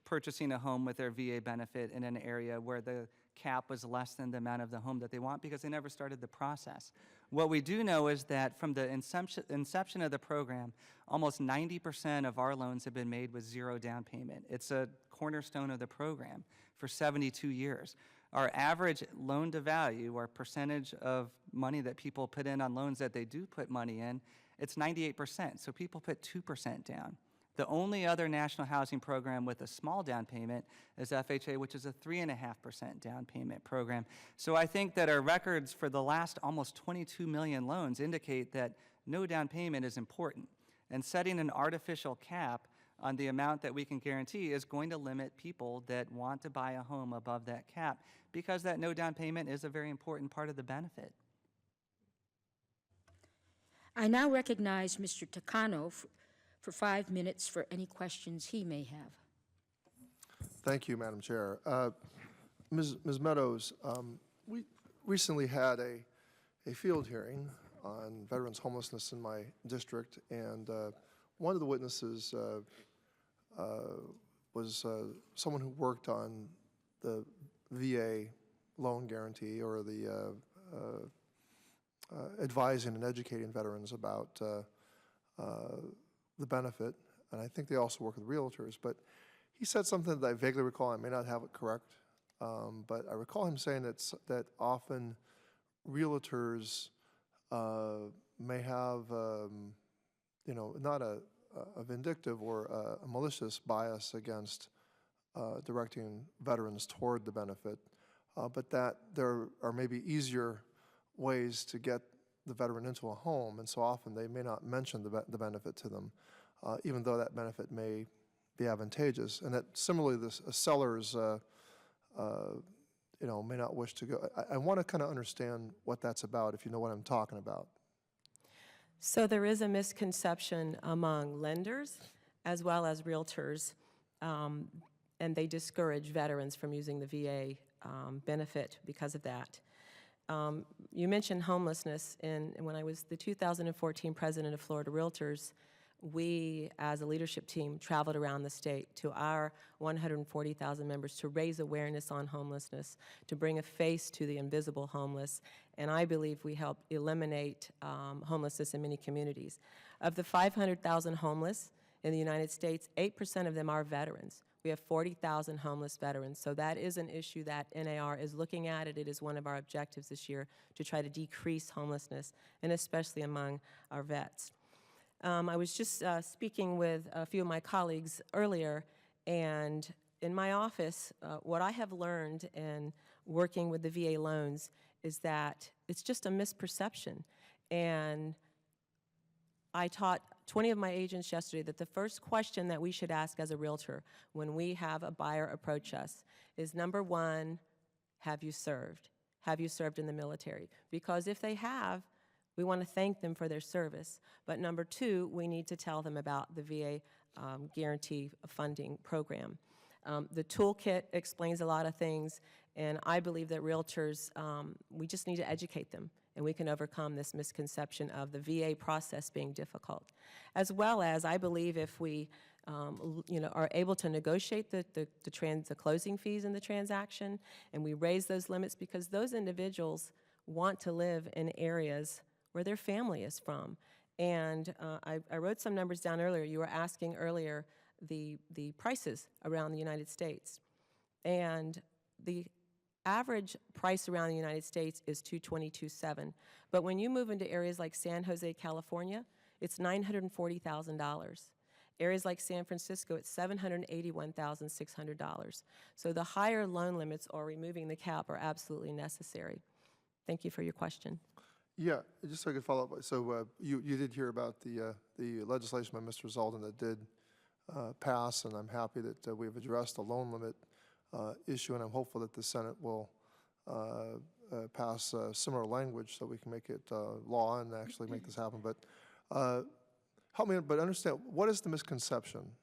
purchasing a home with their VA benefit in an area where the cap was less than the amount of the home that they want because they never started the process. What we do know is that from the inception of the program, almost 90% of our loans have been made with zero down payment. It's a cornerstone of the program for 72 years. Our average loan to value, or percentage of money that people put in on loans that they do put money in, it's 98%, so people put 2% down. The only other national housing program with a small down payment is FHA, which is a 3.5% down payment program. So I think that our records for the last almost 22 million loans indicate that no down payment is important. And setting an artificial cap on the amount that we can guarantee is going to limit people that want to buy a home above that cap because that no down payment is a very important part of the benefit. I now recognize Mr. Takano for 5 minutes for any questions he may have. Thank you, Madam Chair. Ms. Meadows, we recently had a field hearing on veterans homelessness in my district, and one of the witnesses was someone who worked on the VA loan guarantee or the advising and educating veterans about the benefit, and I think they also work with Realtors, but he said something that I vaguely recall. I may not have it correct, but I recall him saying that often Realtors may have, not a vindictive or a malicious bias against directing veterans toward the benefit, but that there are maybe easier ways to get the veteran into a home, and so often they may not mention the benefit to them, even though that benefit may be advantageous. And that similarly, sellers, may not wish to go. I want to kind of understand what that's about, if you know what I'm talking about. So there is a misconception among lenders as well as realtors, and they discourage veterans from using the VA benefit because of that. You mentioned homelessness, and when I was the 2014 president of Florida Realtors, we, as a leadership team, traveled around the state to our 140,000 members to raise awareness on homelessness, to bring a face to the invisible homeless, and I believe we helped eliminate homelessness in many communities. Of the 500,000 homeless in the United States, 8% of them are veterans. We have 40,000 homeless veterans, so that is an issue that NAR is looking at. It is one of our objectives this year to try to decrease homelessness, and especially among our vets. I was just speaking with a few of my colleagues earlier, and in my office, what I have learned in working with the VA loans is that it's just a misperception. And I taught 20 of my agents yesterday that the first question that we should ask as a realtor when we have a buyer approach us is, number one, have you served? Have you served in the military? Because if they have, we want to thank them for their service. But number two, we need to tell them about the VA Guaranty funding program. The toolkit explains a lot of things, and I believe that realtors, we just need to educate them, and we can overcome this misconception of the VA process being difficult. As well as, I believe if we are able to negotiate the closing fees in the transaction, and we raise those limits, because those individuals want to live in areas where their family is from. And I wrote some numbers down earlier. You were asking earlier the prices around the United States. And the average price around the United States is $222,700. But when you move into areas like San Jose, California, it's $940,000. Areas like San Francisco, it's $781,600. So the higher loan limits or removing the cap are absolutely necessary. Thank you for your question. Yeah, just so I could follow up. So you did hear about the legislation by Mr. Zeldin that did pass, and I'm happy that we've addressed the loan limit issue, and I'm hopeful that the Senate will pass similar language so we can make it law and actually make this happen. But help me understand, what is the misconception?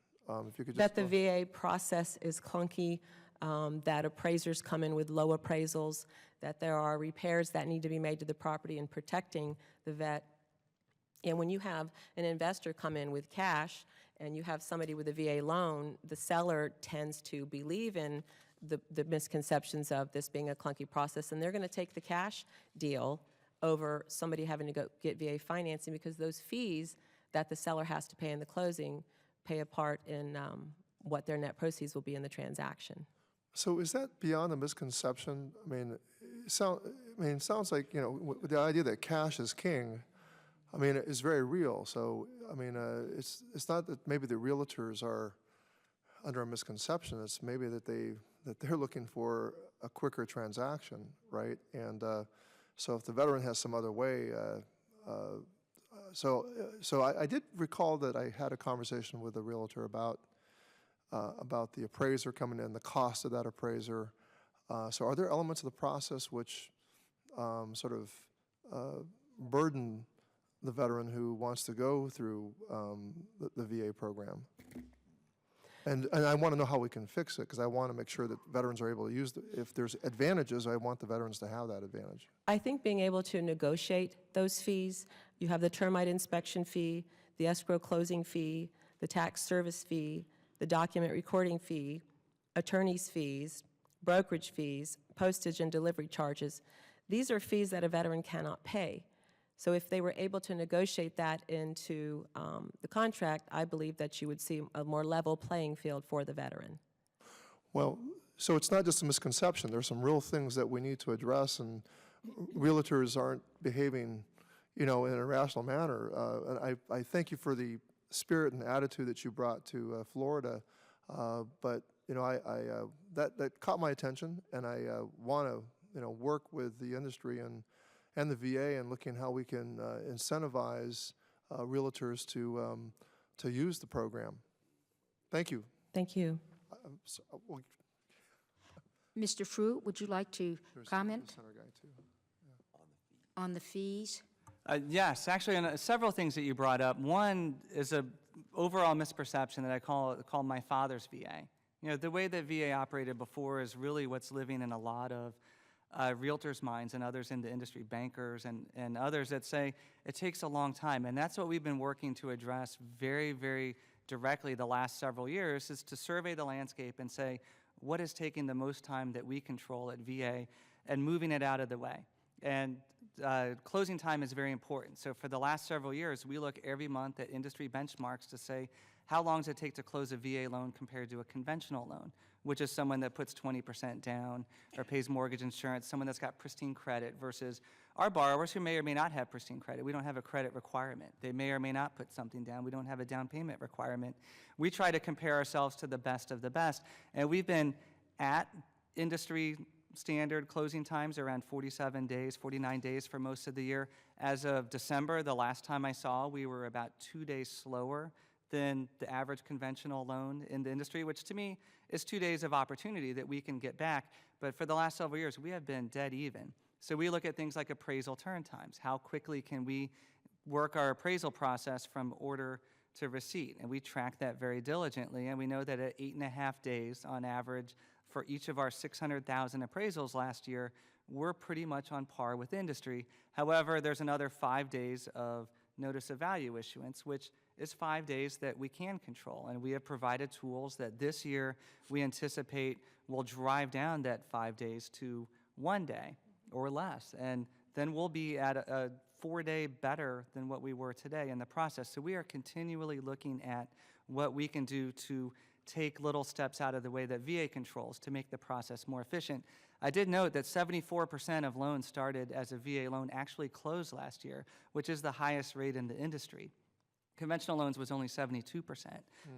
If you could just that the VA process is clunky, that appraisers come in with low appraisals, that there are repairs that need to be made to the property in protecting the vet. And when you have an investor come in with cash and you have somebody with a VA loan, the seller tends to believe in the misconceptions of this being a clunky process, and they're going to take the cash deal over somebody having to go get VA financing, because those fees that the seller has to pay in the closing pay a part in what their net proceeds will be in the transaction. So is that beyond a misconception? I mean, it sounds like, the idea that cash is king, is very real. So, it's not that maybe the realtors are under a misconception. It's maybe that they're looking for a quicker transaction, right? And so if the veteran has some other way, so I did recall that I had a conversation with a realtor about the appraiser coming in, the cost of that appraiser. So are there elements of the process which sort of burden the veteran who wants to go through the VA program? And I want to know how we can fix it, because I want to make sure that veterans are able to use if there's advantages, I want the veterans to have that advantage. I think being able to negotiate those fees, you have the termite inspection fee, the escrow closing fee, the tax service fee, the document recording fee, attorney's fees, brokerage fees, postage and delivery charges. These are fees that a veteran cannot pay. So if they were able to negotiate that into the contract, I believe that you would see a more level playing field for the veteran. Well, so it's not just a misconception. There's some real things that we need to address, and realtors aren't behaving, in an irrational manner. And I thank you for the spirit and attitude that you brought to Florida, but that caught my attention, and I want to work with the industry and the VA and looking how we can incentivize realtors to use the program. Thank you. Thank you. Well, Mr. Frueh, would you like to there's comment the center guy, too. on the fees? Yes, actually, and several things that you brought up. One is a overall misperception that I call my father's VA. You know, the way that VA operated before is really what's living in a lot of realtors' minds and others in the industry, bankers and others that say it takes a long time. And that's what we've been working to address very, very directly the last several years, is to survey the landscape and say, what is taking the most time that we control at VA and moving it out of the way. And closing time is very important. So for the last several years, we look every month at industry benchmarks to say, how long does it take to close a VA loan compared to a conventional loan, which is someone that puts 20% down or pays mortgage insurance, someone that's got pristine credit, versus our borrowers who may or may not have pristine credit. We don't have a credit requirement. They may or may not put something down. We don't have a down payment requirement. We try to compare ourselves to the best of the best, and we've been at industry standard closing times around 47 days, 49 days for most of the year. As of December, the last time I saw, we were about 2 days slower than the average conventional loan in the industry, which to me is 2 days of opportunity that we can get back. But for the last several years, we have been dead even. So we look at things like appraisal turn times. How quickly can we work our appraisal process from order to receipt? And we track that very diligently, and we know that at 8.5 days on average for each of our 600,000 appraisals last year, we're pretty much on par with industry. However, there's another 5 days of notice of value issuance, which is 5 days that we can control. And we have provided tools that this year we anticipate will drive down that 5 days to 1 day or less. And then we'll be at a 4-day better than what we were today in the process. So we are continually looking at what we can do to take little steps out of the way that VA controls to make the process more efficient. I did note that 74% of loans started as a VA loan actually closed last year, which is the highest rate in the industry. Conventional loans was only 72%.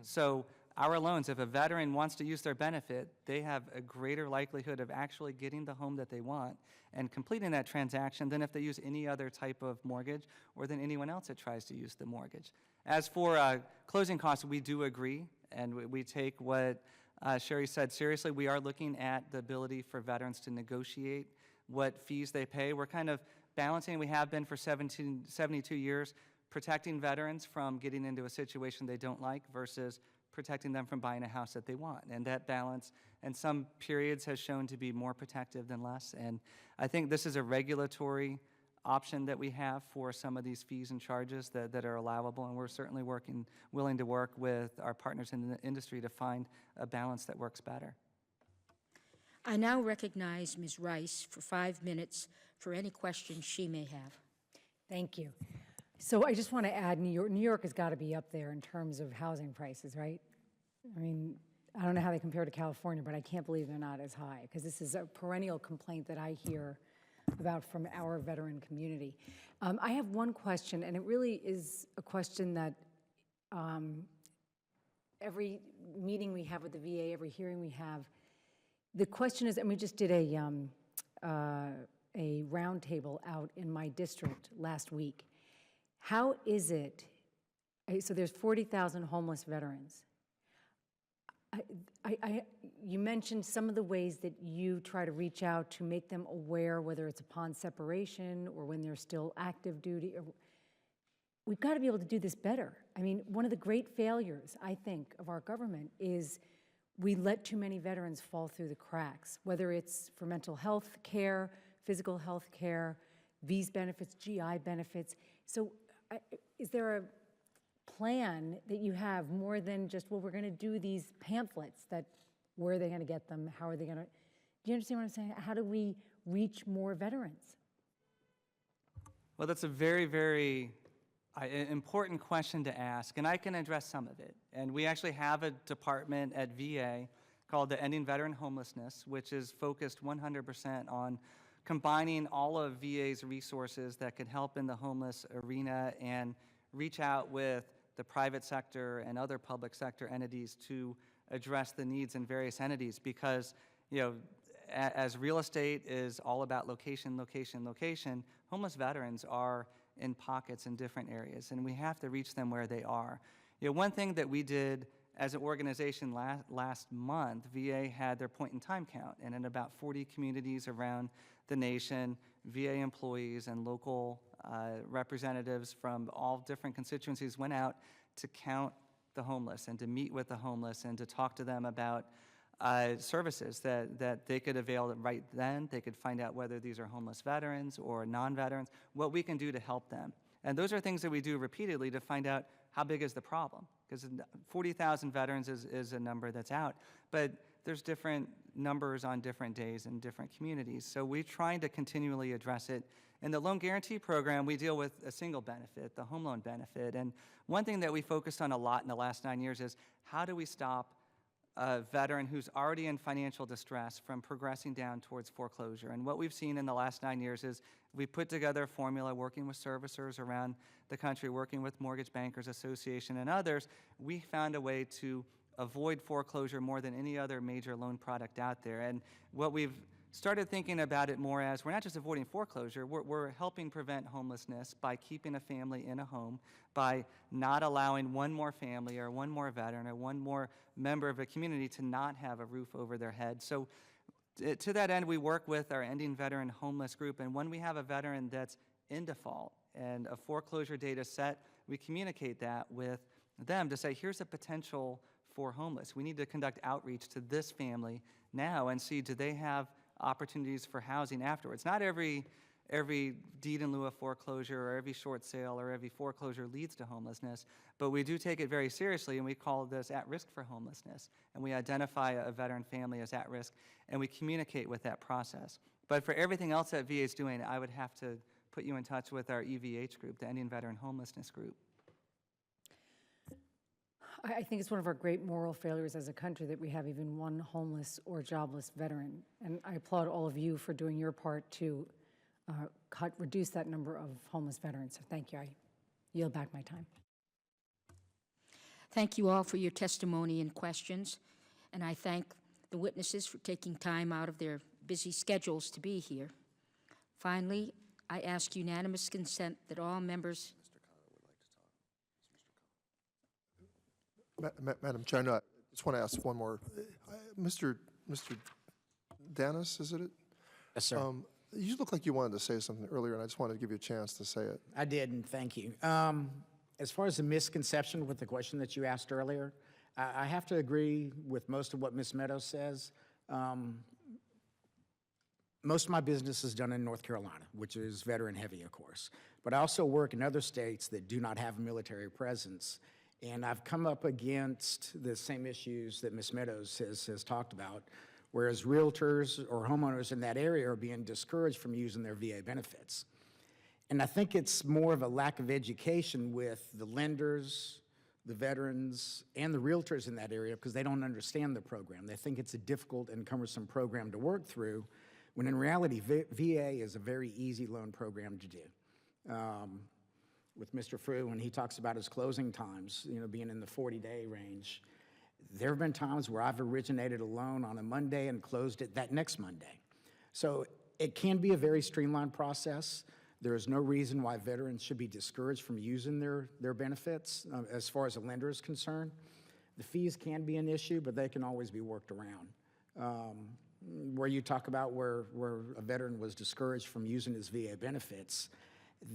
So our loans, if a veteran wants to use their benefit, they have a greater likelihood of actually getting the home that they want and completing that transaction than if they use any other type of mortgage or than anyone else that tries to use the mortgage. As for closing costs, we do agree, and we take what Sherri said seriously. We are looking at the ability for veterans to negotiate what fees they pay. We're kind of balancing, we have been for 72 years, protecting veterans from getting into a situation they don't like versus protecting them from buying a house that they want. And that balance in some periods has shown to be more protective than less. And I think this is a regulatory option that we have for some of these fees and charges that are allowable, and we're certainly willing to work with our partners in the industry to find a balance that works better. I now recognize Ms. Rice for 5 minutes for any questions she may have. Thank you. So I just want to add, New York has got to be up there in terms of housing prices, right? I mean, I don't know how they compare to California, but I can't believe they're not as high, because this is a perennial complaint that I hear about from our veteran community. I have one question, and it really is a question that every meeting we have with the VA, every hearing we have, the question is, and we just did a roundtable out in my district last week. How is it, so there's 40,000 homeless veterans. You mentioned some of the ways that you try to reach out to make them aware, whether it's upon separation or when they're still active duty. We've got to be able to do this better. I mean, one of the great failures, I think, of our government is we let too many veterans fall through the cracks, whether it's for mental health care, physical health care, V's benefits, GI benefits. So is there a plan that you have more than just, well, we're going to do these pamphlets that, where are they going to get them? How are they going to, do you understand what I'm saying? How do we reach more veterans? Well, that's a very, very important question to ask, and I can address some of it. And we actually have a department at VA called the Ending Veteran Homelessness, which is focused 100% on combining all of VA's resources that could help in the homeless arena and reach out with the private sector and other public sector entities to address the needs in various entities, because, you know, as real estate is all about location, location, location, homeless veterans are in pockets in different areas, and we have to reach them where they are. You know, one thing that we did as an organization last month, VA had their point-in-time count, and in about 40 communities around the nation, VA employees and local representatives from all different constituencies went out to count the homeless and to meet with the homeless and to talk to them about services that they could avail right then. They could find out whether these are homeless veterans or non-veterans, what we can do to help them. And those are things that we do repeatedly to find out how big is the problem. Because 40,000 veterans is a number that's out, but there's different numbers on different days in different communities. So we're trying to continually address it. In the loan guarantee program, we deal with a single benefit, the home loan benefit. And one thing that we focused on a lot in the last 9 years is how do we stop a veteran who's already in financial distress from progressing down towards foreclosure. And what we've seen in the last 9 years is we put together a formula working with servicers around the country, working with Mortgage Bankers Association and others. We found a way to avoid foreclosure more than any other major loan product out there. And what we've started thinking about it more as we're not just avoiding foreclosure, we're helping prevent homelessness by keeping a family in a home, by not allowing one more family or one more veteran or one more member of a community to not have a roof over their head. So to that end, we work with our Ending Veteran Homeless group, and when we have a veteran that's in default and a foreclosure date is set, we communicate that with them to say, here's a potential for homeless. We need to conduct outreach to this family now and see, do they have opportunities for housing afterwards? Not every deed in lieu of foreclosure or every short sale or every foreclosure leads to homelessness, but we do take it very seriously, and we call this at risk for homelessness. And we identify a veteran family as at risk, and we communicate with that process. But for everything else that VA is doing, I would have to put you in touch with our EVH group, the Indian Veteran Homelessness Group. I think it's one of our great moral failures as a country that we have even one homeless or jobless veteran. And I applaud all of you for doing your part to reduce that number of homeless veterans. So thank you. I yield back my time. Thank you all for your testimony and questions, and I thank the witnesses for taking time out of their busy schedules to be here. Finally, I ask unanimous consent that all members... Madam Chair, no, I just want to ask one more. Mr. Danis, is it? Yes, sir. You look like you wanted to say something earlier, and I just wanted to give you a chance to say it. I did, and thank you. As far as the misconception with the question that you asked earlier, I have to agree with most of what Ms. Meadows says. Most of my business is done in North Carolina, which is veteran heavy, of course. But I also work in other states that do not have a military presence. And I've come up against the same issues that Ms. Meadows has talked about, whereas realtors or homeowners in that area are being discouraged from using their VA benefits. And I think it's more of a lack of education with the lenders, the veterans, and the realtors in that area because they don't understand the program. They think it's a difficult and cumbersome program to work through, when in reality, VA is a very easy loan program to do. With Mr. Frueh, when he talks about his closing times, being in the 40-day range, there have been times where I've originated a loan on a Monday and closed it that next Monday. So it can be a very streamlined process. There is no reason why veterans should be discouraged from using their benefits as far as a lender is concerned. The fees can be an issue, but they can always be worked around. Where you talk about where a veteran was discouraged from using his VA benefits,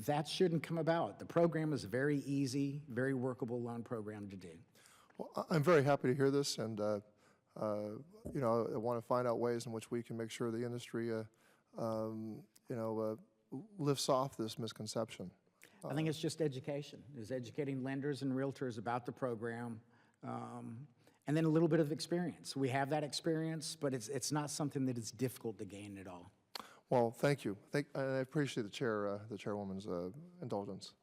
that shouldn't come about. The program is a very easy, very workable loan program to do. Well, I'm very happy to hear this, and I want to find out ways in which we can make sure the industry, lifts off this misconception. I think it's just education. It's educating lenders and realtors about the program, and then a little bit of experience. We have that experience, but it's not something that is difficult to gain at all. Well, thank you. I appreciate the chairwoman's indulgence.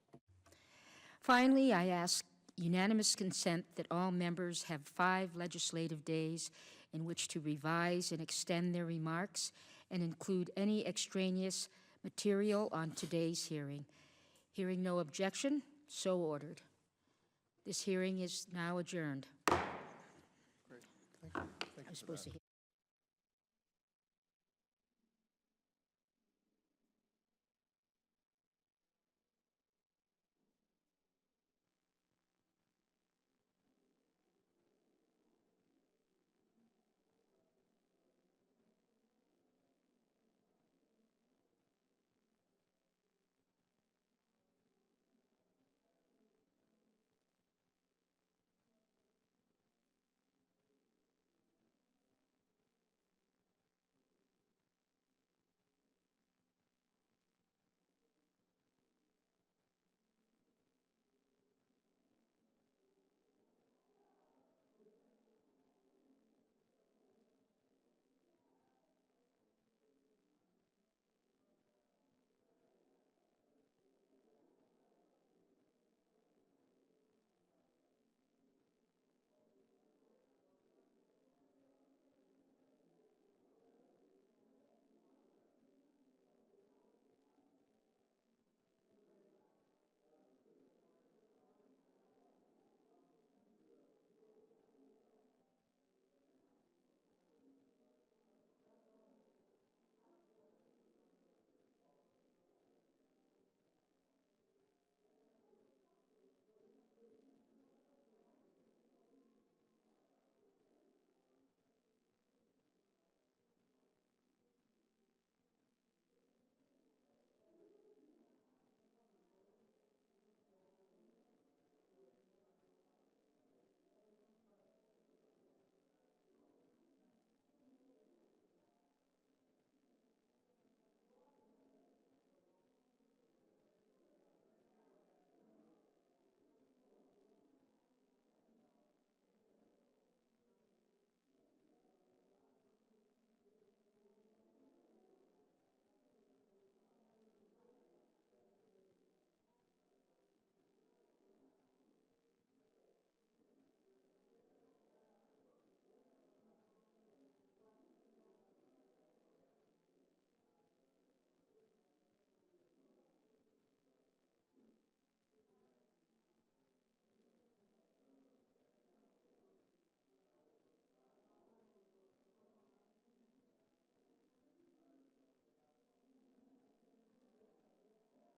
Finally, I ask unanimous consent that all members have 5 legislative days in which to revise and extend their remarks and include any extraneous material on today's hearing. Hearing no objection, so ordered. This hearing is now adjourned. Great. Thank you. I'm supposed to hit